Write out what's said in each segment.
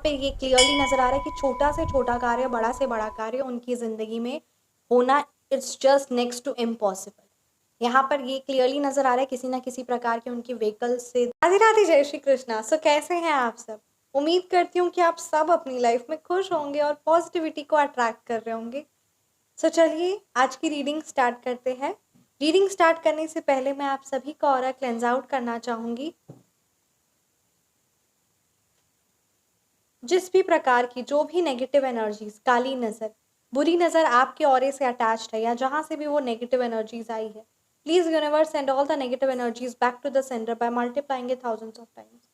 पे ये क्लियरली नज़र आ रहा है कि छोटा से छोटा कार्य, बड़ा से बड़ा कार्य उनकी ज़िंदगी में होना it's just next to impossible. यहाँ पर ये क्लियरली नज़र आ रहा है किसी ना किसी प्रकार के उनके व्हीकल से। राधे राधे, जय श्री कृष्णा। सो कैसे हैं आप सब? उम्मीद करती हूँ कि आप सब अपनी लाइफ में खुश होंगे और पॉजिटिविटी को अट्रैक्ट कर रहे होंगे। सो चलिए आज की रीडिंग स्टार्ट करते हैं। रीडिंग स्टार्ट करने से पहले मैं आप सभी का ऑरा क्लेंज आउट करना चाहूँगी। जिस भी प्रकार की जो भी नेगेटिव एनर्जीज, काली नज़र, बुरी नज़र आपके ऑरे से अटैच्ड है या जहाँ से भी वो नेगेटिव एनर्जीज आई है, please universe send all the negative energies back to the centre by multiplying it thousands of times.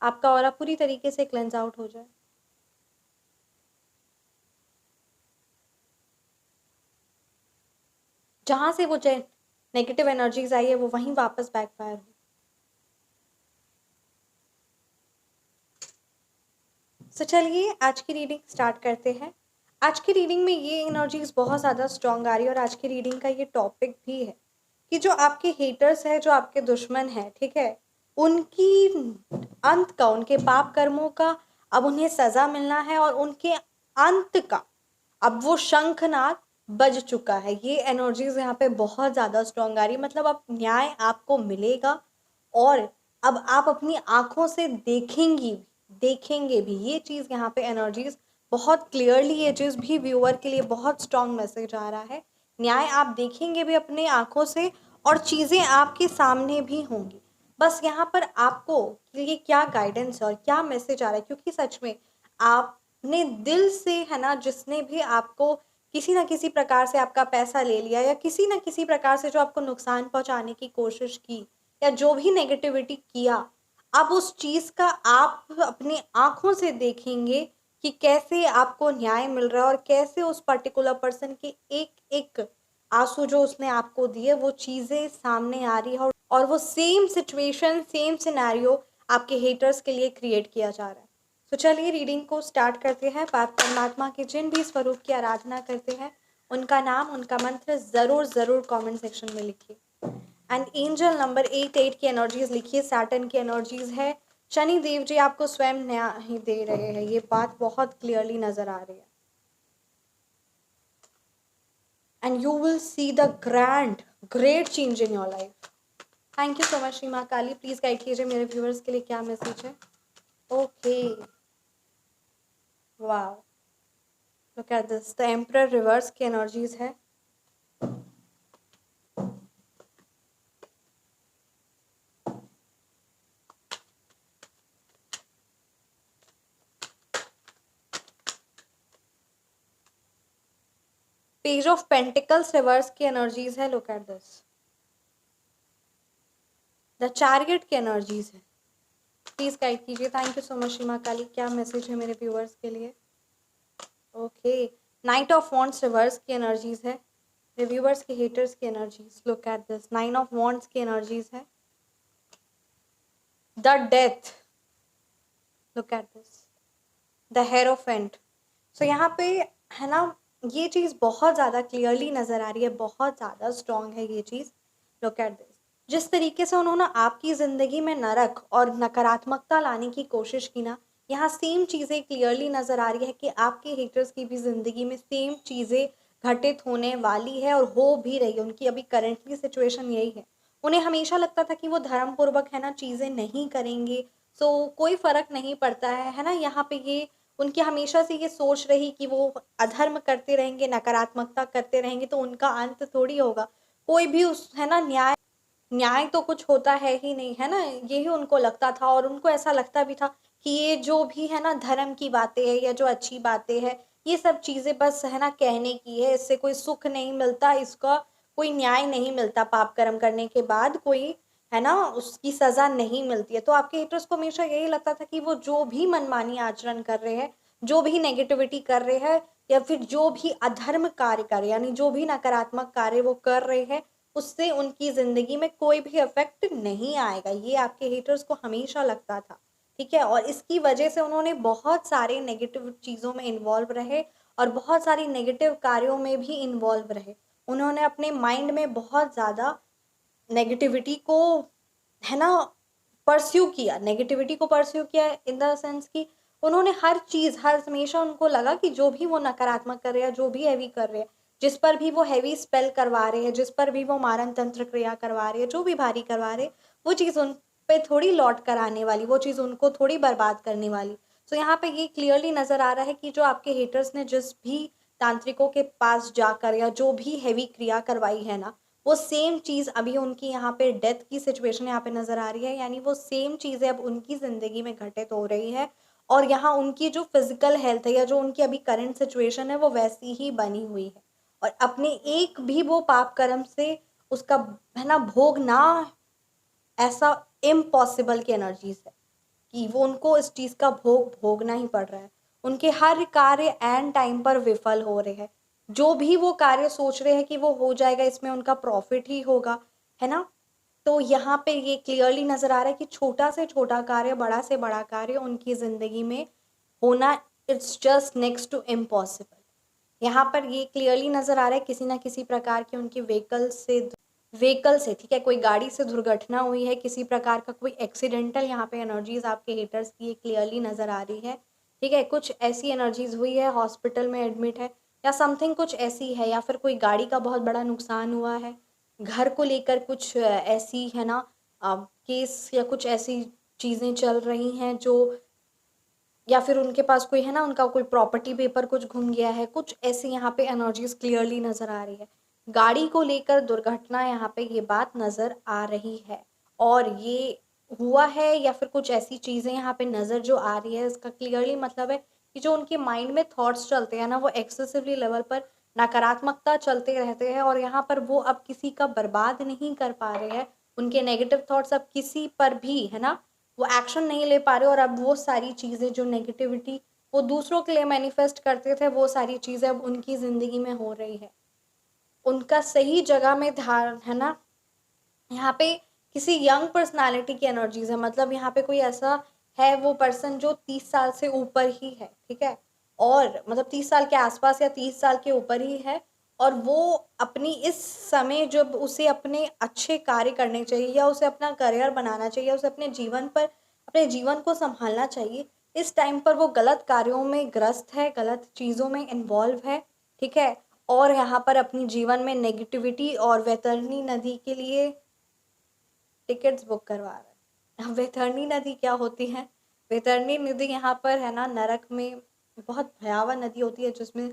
आपका ऑरा पूरी तरीके से क्लेंज आउट हो जाए। जहाँ से वो नेगेटिव एनर्जीज आई है वो वहीं वापस बैकफायर हो। सो चलिए आज की रीडिंग स्टार्ट करते हैं। आज की रीडिंग में ये एनर्जीज बहुत ज़्यादा स्ट्रॉन्ग आ रही है और आज की रीडिंग का ये टॉपिक भी है कि जो आपके हेटर्स है, जो आपके दुश्मन है, ठीक है, उनकी अंत का, उनके पाप कर्मों का अब उन्हें सजा मिलना है और उनके अंत का अब वो शंखनाद बज चुका है। ये एनर्जीज यहाँ पे बहुत ज़्यादा स्ट्रॉन्ग आ रही है। मतलब अब न्याय आपको मिलेगा और अब आप अपनी आंखों से देखेंगे भी। ये चीज़ यहाँ पे एनर्जीज बहुत क्लियरली, ये चीज़ भी व्यूअर के लिए बहुत स्ट्रॉन्ग मैसेज आ रहा है। न्याय आप देखेंगे भी अपने आंखों से और चीज़ें आपके सामने भी होंगी। बस यहाँ पर आपको ये क्या गाइडेंस है और क्या मैसेज आ रहा है, क्योंकि सच में आपने दिल से, है ना, जिसने भी आपको किसी ना किसी प्रकार से आपका पैसा ले लिया या किसी ना किसी प्रकार से जो आपको नुकसान पहुंचाने की कोशिश की या जो भी नेगेटिविटी किया, अब उस चीज़ का आप अपनी आंखों से देखेंगे कि कैसे आपको न्याय मिल रहा है और कैसे उस पर्टिकुलर पर्सन के एक एक आंसू जो उसने आपको दिए वो चीज़ें सामने आ रही है और वो सेम सिचुएशन, सेम सिनेरियो आपके हेटर्स के लिए क्रिएट किया जा रहा है। तो चलिए रीडिंग को स्टार्ट करते हैं। आप परमात्मा के जिन भी स्वरूप की आराधना करते हैं उनका नाम, उनका मंत्र ज़रूर ज़रूर कमेंट सेक्शन में लिखिए। एंड एंजल नंबर 88 की एनर्जीज लिखिए। सैटर्न की एनर्जीज है। शनि देव जी आपको स्वयं न्याय ही दे रहे हैं, ये बात बहुत क्लियरली नजर आ रही है। And you will see the great change in your life. Thank you so much Shri माँ काली। प्लीज गाइड कीजिए मेरे व्यूअर्स के लिए क्या मैसेज है। Okay, wow, look at this. The emperor reverse की एनर्जीज है। पेज ऑफ पेंटिकल्स रिवर्स की एनर्जीज है। Look at this. The chariot की एनर्जीज है। प्लीज गाइड कीजिए। Thank you so much Shri माँ काली। क्या मैसेज है मेरे व्यूअर्स के लिए। Okay, night of wands reverse की एनर्जीज है। रिव्यूअर्स के हेटर्स की energies. Look at this. Nine of wands की एनर्जीज है। The death. Look at this. The hierophant. So यहाँ पे, है ना, ये चीज़ बहुत ज़्यादा क्लियरली नज़र आ रही है, बहुत ज़्यादा स्ट्रॉन्ग है ये चीज़। Look at this. जिस तरीके से उन्होंने आपकी ज़िंदगी में नरक और नकारात्मकता लाने की कोशिश की ना, यहाँ सेम चीज़ें क्लियरली नज़र आ रही है कि आपके हेटर्स की भी ज़िंदगी में सेम चीज़ें घटित होने वाली है और हो भी रही है। उनकी अभी करेंटली सिचुएशन यही है। उन्हें हमेशा लगता था कि वो धर्मपूर्वक, है ना, चीज़ें नहीं करेंगे, सो कोई फ़र्क नहीं पड़ता है ना। यहाँ पे ये उनकी हमेशा से ये सोच रही कि वो अधर्म करते रहेंगे, नकारात्मकता करते रहेंगे तो उनका अंत थोड़ी होगा। कोई भी उस, है ना, न्याय तो कुछ होता है ही नहीं, है ना, यही उनको लगता था। और उनको ऐसा लगता भी था कि ये जो भी, है ना, धर्म की बातें है या जो अच्छी बातें है, ये सब चीज़ें बस, है ना, कहने की है। इससे कोई सुख नहीं मिलता, इसका कोई न्याय नहीं मिलता। पाप कर्म करने के बाद कोई, है ना, उसकी सजा नहीं मिलती है। तो आपके हेटर्स को हमेशा यही लगता था कि वो जो भी मनमानी आचरण कर रहे हैं, जो भी नेगेटिविटी कर रहे हैं या फिर जो भी अधर्म कार्य कर रहे हैं, यानी जो भी नकारात्मक कार्य वो कर रहे हैं, उससे उनकी ज़िंदगी में कोई भी इफेक्ट नहीं आएगा। ये आपके हेटर्स को हमेशा लगता था, ठीक है। और इसकी वजह से उन्होंने बहुत सारे नेगेटिव चीज़ों में इन्वॉल्व रहे और बहुत सारी नेगेटिव कार्यों में भी इन्वॉल्व रहे। उन्होंने अपने माइंड में बहुत ज़्यादा नेगेटिविटी को, है ना, परस्यू किया, नेगेटिविटी को परस्यू किया इन द सेंस कि उन्होंने हर चीज़, हर हमेशा उनको लगा कि जो भी वो नकारात्मक कर रहे हैं, जो भी हैवी कर रहे हैं, जिस पर भी वो हैवी स्पेल करवा रहे हैं, जिस पर भी वो मारण तंत्र क्रिया करवा रहे हैं, जो भी भारी करवा रहे हैं, वो चीज़ उन पे थोड़ी लौट कर आने वाली, वो चीज़ उनको थोड़ी बर्बाद करने वाली। तो यहाँ पे ये क्लियरली नज़र आ रहा है कि जो आपके हेटर्स ने जिस भी तांत्रिकों के पास जाकर या जो भी हैवी क्रिया करवाई है ना, वो सेम चीज़ अभी उनकी यहाँ पे डेथ की सिचुएशन यहाँ पे नज़र आ रही है, यानी वो सेम चीज़ें अब उनकी ज़िंदगी में घटित हो रही है और यहाँ उनकी जो फिजिकल हेल्थ है या जो उनकी अभी करंट सिचुएशन है वो वैसी ही बनी हुई है और अपने एक भी वो पाप कर्म से उसका है ना भोग ना, ऐसा इम्पॉसिबल की एनर्जीज है कि वो उनको इस चीज़ का भोग भोगना ही पड़ रहा है। उनके हर कार्य एंड टाइम पर विफल हो रहे हैं। जो भी वो कार्य सोच रहे हैं कि वो हो जाएगा, इसमें उनका प्रॉफिट ही होगा, है ना? तो यहाँ पे ये क्लियरली नज़र आ रहा है कि छोटा से छोटा कार्य, बड़ा से बड़ा कार्य उनकी ज़िंदगी में होना, it's just next to impossible. यहाँ पर ये क्लियरली नज़र आ रहा है किसी ना किसी प्रकार की उनकी व्हीकल से ठीक है, कोई गाड़ी से दुर्घटना हुई है, किसी प्रकार का कोई एक्सीडेंटल यहाँ पे एनर्जीज आपके हेटर्स की क्लियरली नज़र आ रही है। ठीक है, कुछ ऐसी एनर्जीज हुई है, हॉस्पिटल में एडमिट है या समथिंग कुछ ऐसी है, या फिर कोई गाड़ी का बहुत बड़ा नुकसान हुआ है, घर को लेकर कुछ ऐसी है ना केस या कुछ ऐसी चीज़ें चल रही हैं जो, या फिर उनके पास कोई है ना, उनका कोई प्रॉपर्टी पेपर कुछ घूम गया है, कुछ ऐसी यहाँ पे एनर्जीज क्लियरली नज़र आ रही है। गाड़ी को लेकर दुर्घटना यहाँ पे ये बात नज़र आ रही है और ये हुआ है या फिर कुछ ऐसी चीज़ें यहाँ पे नज़र जो आ रही है, इसका क्लियरली मतलब है कि जो उनके माइंड में थॉट्स चलते हैं ना, वो एक्सेसिवली लेवल पर नकारात्मकता चलते रहते हैं और यहाँ पर वो अब किसी का बर्बाद नहीं कर पा रहे हैं। उनके नेगेटिव थॉट्स अब किसी पर भी है ना, वो एक्शन नहीं ले पा रहे और अब वो सारी चीज़ें जो नेगेटिविटी वो दूसरों के लिए मैनिफेस्ट करते थे, वो सारी चीज़ें अब उनकी ज़िंदगी में हो रही है। उनका सही जगह में ध्यान है ना, यहाँ पे किसी यंग पर्सनालिटी की एनर्जीज है, मतलब यहाँ पे कोई ऐसा है वो पर्सन जो 30 साल से ऊपर ही है, ठीक है, और मतलब 30 साल के आसपास या 30 साल के ऊपर ही है और वो अपनी इस समय जब उसे अपने अच्छे कार्य करने चाहिए या उसे अपना करियर बनाना चाहिए, उसे अपने जीवन पर अपने जीवन को संभालना चाहिए, इस टाइम पर वो गलत कार्यों में ग्रस्त है, गलत चीज़ों में इन्वॉल्व है, ठीक है, और यहाँ पर अपनी जीवन में नेगेटिविटी और वैतरणी नदी के लिए टिकट्स बुक करवा रहा है। अब वैतरणी नदी क्या होती है? वैतरणी नदी यहाँ पर है ना नरक में बहुत भयावह नदी होती है, जिसमें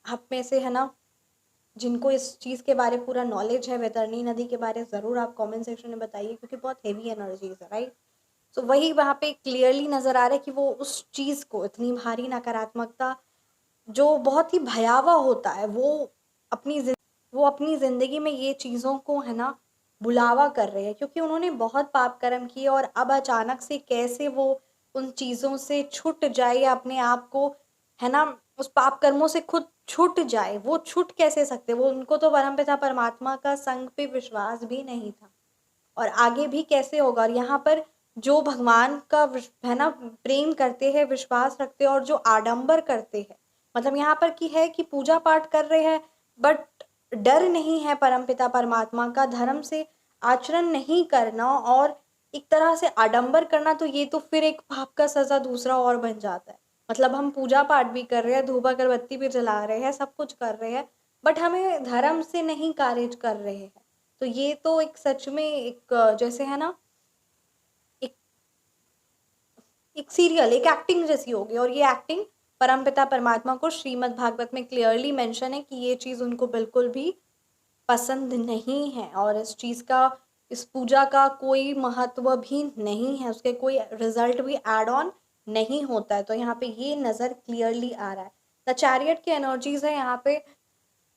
आप में से है ना जिनको इस चीज़ के बारे पूरा नॉलेज है वैतरणी नदी के बारे, ज़रूर आप कमेंट सेक्शन में बताइए क्योंकि बहुत हेवी एनर्जीज है, राइट? तो वही वहाँ पे क्लियरली नज़र आ रहा है कि वो उस चीज़ को, इतनी भारी नकारात्मकता जो बहुत ही भयावह होता है, वो अपनी ज़िंदगी में ये चीज़ों को है ना बुलावा कर रहे हैं क्योंकि उन्होंने बहुत पाप कर्म किए और अब अचानक से कैसे वो उन चीज़ों से छूट जाए या अपने आप को है ना उस पाप कर्मों से खुद छूट जाए, वो छूट कैसे सकते, वो उनको तो परमपिता परमात्मा का संग पे विश्वास भी नहीं था और आगे भी कैसे होगा। और यहाँ पर जो भगवान का है ना प्रेम करते हैं, विश्वास रखते हैं और जो आडंबर करते हैं, मतलब यहाँ पर की है कि पूजा पाठ कर रहे हैं बट डर नहीं है परमपिता परमात्मा का, धर्म से आचरण नहीं करना और एक तरह से आडंबर करना, तो ये तो फिर एक पाप का सजा दूसरा और बन जाता है। मतलब हम पूजा पाठ भी कर रहे हैं, धूप अगरबत्ती भी जला रहे हैं, सब कुछ कर रहे हैं बट हमें धर्म से नहीं कार्य कर रहे हैं। तो ये तो एक सच में एक जैसे है ना एक एक सीरियल, एक एक्टिंग जैसी होगी और ये एक्टिंग परमपिता परमात्मा को श्रीमद् भागवत में क्लियरली मेंशन है कि ये चीज़ उनको बिल्कुल भी पसंद नहीं है और इस चीज़ का, इस पूजा का कोई महत्व भी नहीं है, उसके कोई रिजल्ट भी एड ऑन नहीं होता है। तो यहाँ पे ये नज़र क्लियरली आ रहा है। द चैरियट की एनर्जीज है यहाँ पे,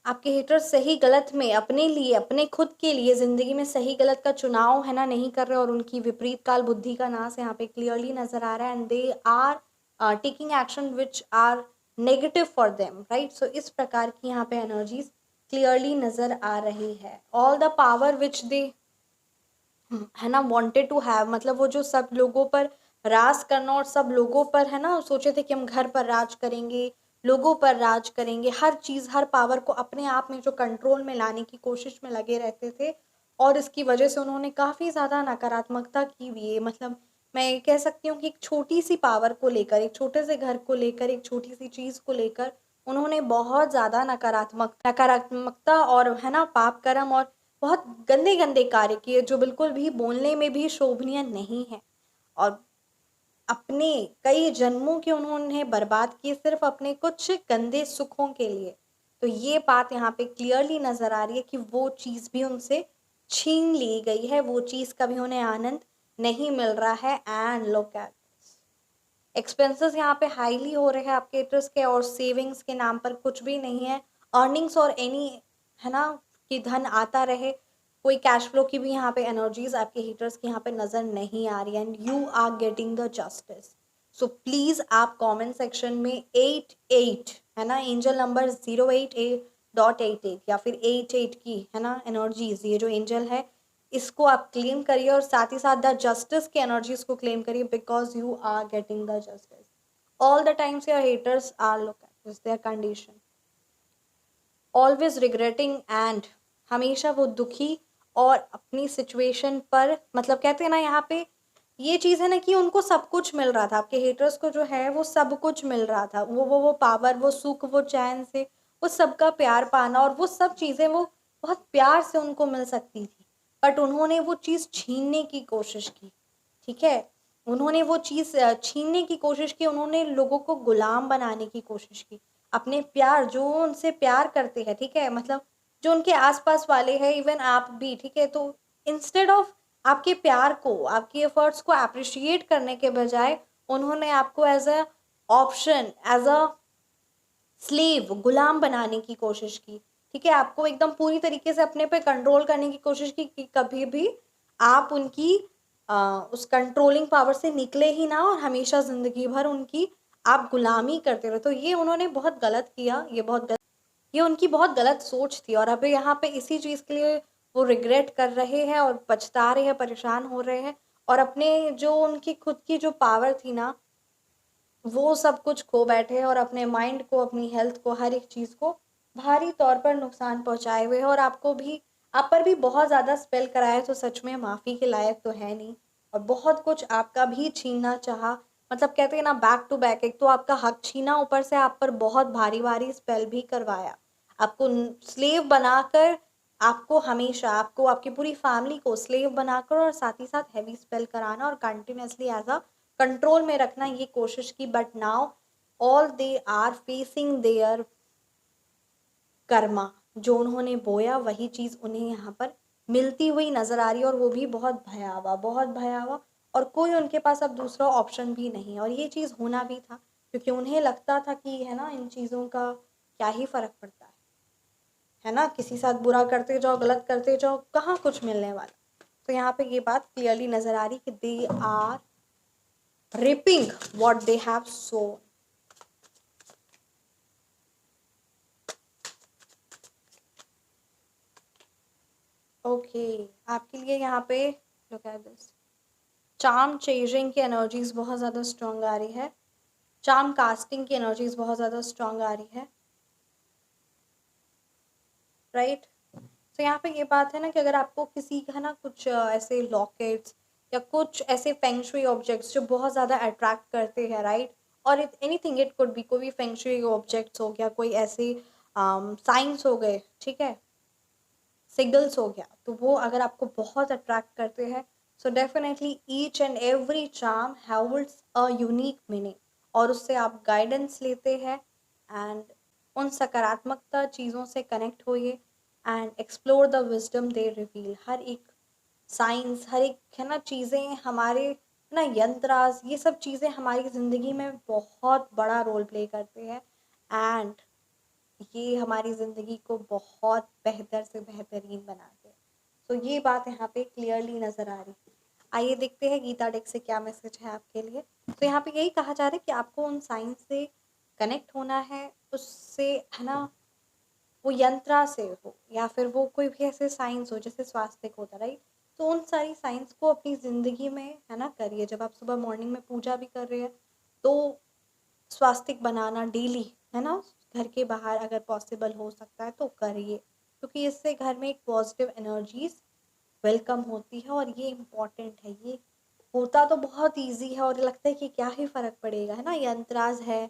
आपके हेटर्स सही गलत में अपने लिए, अपने खुद के लिए ज़िंदगी में सही गलत का चुनाव है ना नहीं कर रहे और उनकी विपरीत काल बुद्धि का नाश यहाँ पे क्लियरली नज़र आ रहा है and they are taking action which are negative for them, right? So इस प्रकार की यहाँ पे एनर्जीज क्लियरली नज़र आ रही है। ऑल द पावर विच दे है ना वांटेड टू हैव, मतलब वो जो सब लोगों पर राज करना और सब लोगों पर है ना सोचे थे कि हम घर पर राज करेंगे, लोगों पर राज करेंगे, हर चीज़ हर पावर को अपने आप में जो कंट्रोल में लाने की कोशिश में लगे रहते थे और इसकी वजह से उन्होंने काफ़ी ज़्यादा नकारात्मकता की हुई है। मतलब मैं ये कह सकती हूँ कि एक छोटी-सी पावर को लेकर, एक छोटे से घर को लेकर, एक छोटी-सी चीज़ को लेकर उन्होंने बहुत ज़्यादा नकारात्मकता और है ना पाप कर्म और बहुत गंदे-गंदे कार्य किए जो बिल्कुल भी बोलने में भी शोभनीय नहीं है। और अपने कई जन्मों के उन्होंने बर्बाद किए सिर्फ अपने कुछ गंदे सुखों के लिए। तो ये बात यहाँ पे क्लियरली नज़र आ रही है कि वो चीज़ भी उनसे छीन ली गई है, वो चीज़ का भी उन्हें आनंद नहीं मिल रहा है। एंड लुक एट एक्सपेंसेस यहाँ पे हाईली हो रहे हैं आपके हिटर्स के, और सेविंग्स के नाम पर कुछ भी नहीं है। अर्निंग्स और एनी है ना कि धन आता रहे, कोई कैश फ्लो की भी यहाँ पे एनर्जीज आपके हीटर्स की यहाँ पे नज़र नहीं आ रही है। And you are getting the justice. So please आप कमेंट सेक्शन में 88 है ना एंजल नंबर 088.88 या फिर 88 की है ना एनर्जीज, ये जो एंजल है इसको आप क्लेम करिए और साथ ही साथ द जस्टिस की एनर्जीज को क्लेम करिए, because you are getting the justice. All the times your haters are look at this their condition, always regretting and हमेशा वो दुखी और अपनी सिचुएशन पर, मतलब कहते हैं ना यहाँ पे ये चीज़ है ना कि उनको सब कुछ मिल रहा था, आपके हेटर्स को जो है वो सब कुछ मिल रहा था, वो पावर, वो सुख, वो चैन से, वो सबका प्यार पाना और वो सब चीज़ें वो बहुत प्यार से उनको मिल सकती थी, बट उन्होंने वो चीज़ छीनने की कोशिश की। ठीक है, उन्होंने वो चीज़ छीनने की कोशिश की, उन्होंने लोगों को गुलाम बनाने की कोशिश की। अपने प्यार, जो उनसे प्यार करते हैं, ठीक है, मतलब जो उनके आसपास वाले हैं, इवन आप भी, ठीक है, तो इंस्टेड ऑफ आपके प्यार को, आपके एफर्ट्स को अप्रिशिएट करने के बजाय उन्होंने आपको as a option, as a slave, गुलाम बनाने की कोशिश की। ठीक है, आपको एकदम पूरी तरीके से अपने पे कंट्रोल करने की कोशिश की कि कभी भी आप उनकी उस कंट्रोलिंग पावर से निकले ही ना और हमेशा ज़िंदगी भर उनकी आप गुलामी करते रहे। तो ये उन्होंने बहुत गलत किया, ये उनकी बहुत गलत सोच थी और अभी यहाँ पे इसी चीज़ के लिए वो रिग्रेट कर रहे हैं और पछता रहे हैं, परेशान हो रहे हैं, और अपने जो उनकी खुद की जो पावर थी ना, वो सब कुछ खो बैठे हैं और अपने माइंड को, अपनी हेल्थ को, हर एक चीज़ को भारी तौर पर नुकसान पहुंचाए हुए हैं। और आपको भी, आप पर भी बहुत ज़्यादा स्पेल कराया, तो सच में माफ़ी के लायक तो है नहीं, और बहुत कुछ आपका भी छीनना चाहा। मतलब कहते हैं ना बैक टू बैक, एक तो आपका हक छीना, ऊपर से आप पर बहुत भारी भारी स्पेल भी करवाया, आपको स्लेव बनाकर, आपको हमेशा, आपको, आपकी पूरी फैमिली को स्लेव बनाकर और साथ ही साथ हैवी स्पेल कराना और कंटिन्यूसली एज अ कंट्रोल में रखना ये कोशिश की। But now all they are facing their karma, जो उन्होंने बोया वही चीज़ उन्हें यहाँ पर मिलती हुई नजर आ रही है, और वो भी बहुत भयावह, बहुत भयावह। और कोई उनके पास अब दूसरा ऑप्शन भी नहीं है, और ये चीज़ होना भी था, क्योंकि उन्हें लगता था कि है ना इन चीज़ों का क्या ही फर्क पड़ता है ना, किसी साथ बुरा करते जाओ, गलत करते जाओ, कहाँ कुछ मिलने वाला। तो यहाँ पे ये बात क्लियरली नजर आ रही कि they are reaping what they have sown. Okay, आपके लिए यहाँ पे look at this, charm chasing की एनर्जीज बहुत ज़्यादा स्ट्रॉन्ग आ रही है, चार्म कास्टिंग की एनर्जीज बहुत ज़्यादा स्ट्रॉन्ग आ रही है, राइट। तो यहाँ पे ये बात है ना कि अगर आपको किसी का ना कुछ ऐसे लॉकेट्स या कुछ ऐसे फेंगशुई ऑब्जेक्ट्स जो बहुत ज़्यादा अट्रैक्ट करते हैं, राइट, और एनीथिंग, इट कुड बी, कोई भी फेंगशुई ऑब्जेक्ट्स हो गया, कोई ऐसे साइंस हो गए, ठीक है, सिग्नल्स हो गया, तो वो अगर आपको बहुत अट्रैक्ट करते हैं, so definitely each and every charm haves a unique meaning, और उससे आप गाइडेंस लेते हैं एंड उन सकारात्मकता चीज़ों से कनेक्ट होइए and explore the wisdom they reveal. हर एक साइंस, हर एक है ना चीज़ें हमारे है ना यंत्रास, ये सब चीज़ें हमारी ज़िंदगी में बहुत बड़ा रोल प्ले करते हैं, एंड ये हमारी ज़िंदगी को बहुत बेहतर से बेहतरीन बनाते हैं। तो ये बात यहाँ पे क्लियरली नज़र आ रही है। आइए देखते हैं गीता डेक से क्या मैसेज है आपके लिए। तो यहाँ पे यही कहा जा रहा है कि आपको उन साइंस से कनेक्ट होना है, उससे है ना, वो यंत्रा से हो या फिर वो कोई भी ऐसे साइंस हो जैसे स्वास्तिक होता, राइट, तो उन सारी साइंस को अपनी ज़िंदगी में है ना करिए। जब आप सुबह मॉर्निंग में पूजा भी कर रहे हैं तो स्वास्तिक बनाना डेली, है ना, घर के बाहर अगर पॉसिबल हो सकता है तो करिए, क्योंकि इससे घर में एक पॉजिटिव एनर्जीज वेलकम होती है। और ये इम्पॉर्टेंट है, ये होता तो बहुत ईजी है और लगता है कि क्या ही फ़र्क पड़ेगा, है ना, यंत्राज है,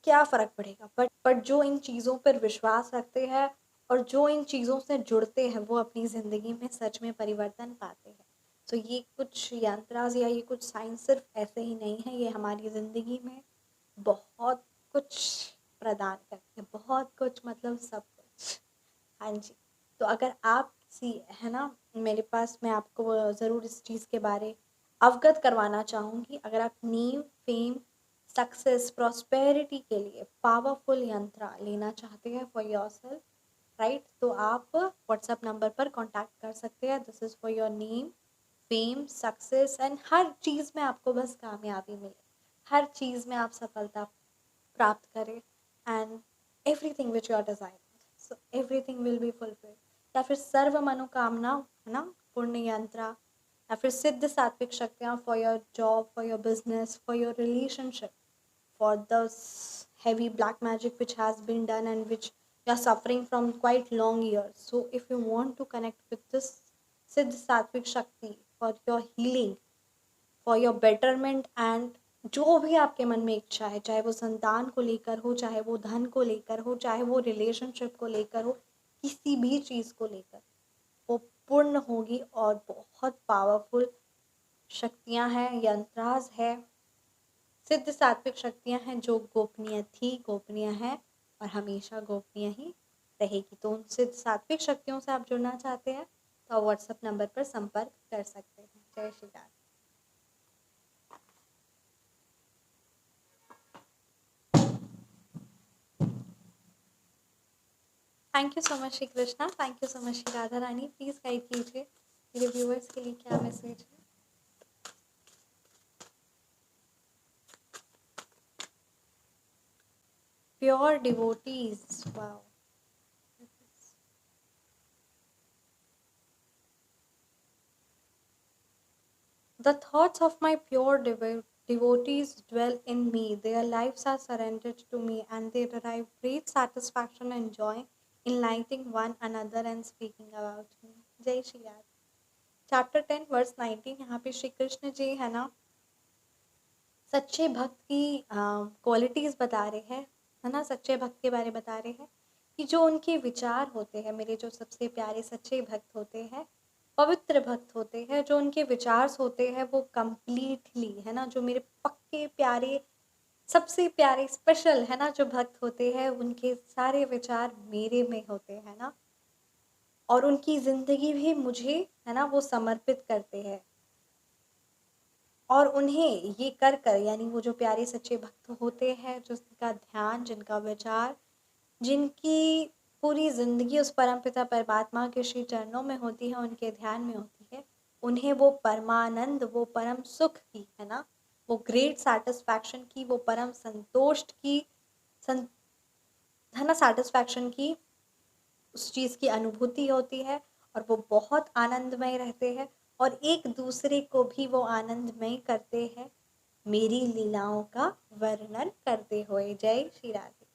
क्या फ़र्क पड़ेगा, बट जो इन चीज़ों पर विश्वास रखते हैं और जो इन चीज़ों से जुड़ते हैं वो अपनी ज़िंदगी में सच में परिवर्तन पाते हैं। तो ये कुछ यंत्राज या ये कुछ साइंस सिर्फ ऐसे ही नहीं है, ये हमारी ज़िंदगी में बहुत कुछ प्रदान करते हैं, बहुत कुछ मतलब सब कुछ। हाँ जी। तो अगर आप सी है ना, मेरे पास, मैं आपको ज़रूर इस चीज़ के बारे अवगत करवाना चाहूँगी। अगर आप नीम, फेम, सक्सेस, प्रॉस्पेरिटी के लिए पावरफुल यंत्र लेना चाहते हैं फॉर योरसेल्फ, राइट, तो आप व्हाट्सएप नंबर पर कांटेक्ट कर सकते हैं। This is for your name, fame, success and हर चीज़ में आपको बस कामयाबी मिले, हर चीज़ में आप सफलता प्राप्त करें, and everything which you are desiring, so everything will be fulfilled. या फिर सर्व मनोकामना, है ना, पुण्य यंत्रा, या फिर सिद्ध सात्विक शक्तियाँ for your job, for your business, for your relationship, for this heavy black magic which has been done and which you are suffering from quite long years. So if you want to connect with this Siddh Sattvic Shakti for your healing, for your betterment, and जो भी आपके मन में इच्छा है, चाहे वो संतान को लेकर हो, चाहे वो धन को लेकर हो, चाहे वो रिलेशनशिप को लेकर हो, किसी भी चीज़ को लेकर, वो पूर्ण होगी। और बहुत पावरफुल शक्तियाँ हैं, यंत्राज है, सिद्ध सात्विक शक्तियाँ हैं जो गोपनीय थी, गोपनीय है और हमेशा गोपनीय ही रहेगी। तो उन सिद्ध सात्विक शक्तियों से आप जुड़ना चाहते हैं तो आप व्हाट्सएप नंबर पर संपर्क कर सकते हैं। जय Shri Ram. Thank you so much Shri Krishna, thank you so much Shri Radha Rani. Please guide कीजिए मेरे व्यूअर्स के लिए क्या मैसेज है। Pure devotees, wow. The thoughts of my pure devotees dwell in me. Their lives are surrendered to me, and they derive great satisfaction and joy in enlightening one another and speaking about me. जय Shri Ram. Chapter 10 verse 19, यहाँ पे श्री कृष्ण जी है ना, सच्चे भक्त की qualities बता रहे हैं, है ना, सच्चे भक्त के बारे बता रहे हैं कि जो उनके विचार होते हैं, मेरे जो सबसे प्यारे सच्चे भक्त होते हैं, पवित्र भक्त होते हैं, जो उनके विचार होते हैं वो कंप्लीटली, है ना, जो मेरे पक्के प्यारे, सबसे प्यारे स्पेशल, है ना, जो भक्त होते हैं उनके सारे विचार मेरे में होते हैं ना, और उनकी ज़िंदगी भी मुझे, है ना, वो समर्पित करते हैं। और उन्हें ये कर कर, यानी वो जो प्यारे सच्चे भक्त होते हैं, जो जिनका ध्यान, जिनका विचार, जिनकी पूरी ज़िंदगी उस परमपिता परमात्मा के श्री चरणों में होती है, उनके ध्यान में होती है, उन्हें वो परमानंद, वो परम सुख की, है ना, वो ग्रेट सेटिस्फैक्शन की, वो परम संतोष्ट की, है ना, सेटिस्फैक्शन की, उस चीज़ की अनुभूति होती है और वो बहुत आनंदमय रहते हैं और एक दूसरे को भी वो आनंदमय करते हैं, मेरी लीलाओं का वर्णन करते हुए। जय श्री राधे।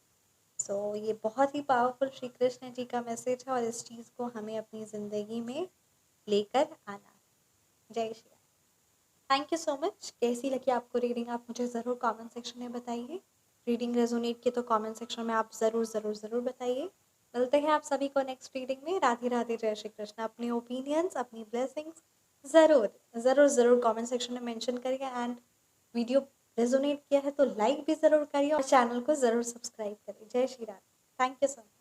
सो ये बहुत ही पावरफुल श्री कृष्ण जी का मैसेज है और इस चीज़ को हमें अपनी ज़िंदगी में लेकर आना है। जय Shri Radhe. Thank you so much. कैसी लगी आपको रीडिंग, आप मुझे ज़रूर कमेंट सेक्शन में बताइए। रीडिंग रेजोनेट की तो कमेंट सेक्शन में आप ज़रूर ज़रूर ज़रूर बताइए। मिलते हैं आप सभी को नेक्स्ट रीडिंग में। राधे राधे, जय श्री कृष्ण। अपने ओपिनियंस, अपनी ब्लेसिंग्स ज़रूर ज़रूर ज़रूर कमेंट सेक्शन में मेंशन करिए, एंड वीडियो रेजोनेट किया है तो लाइक भी ज़रूर करिए और चैनल को ज़रूर सब्सक्राइब करिए। जय Shri Radhe. Thank you so much.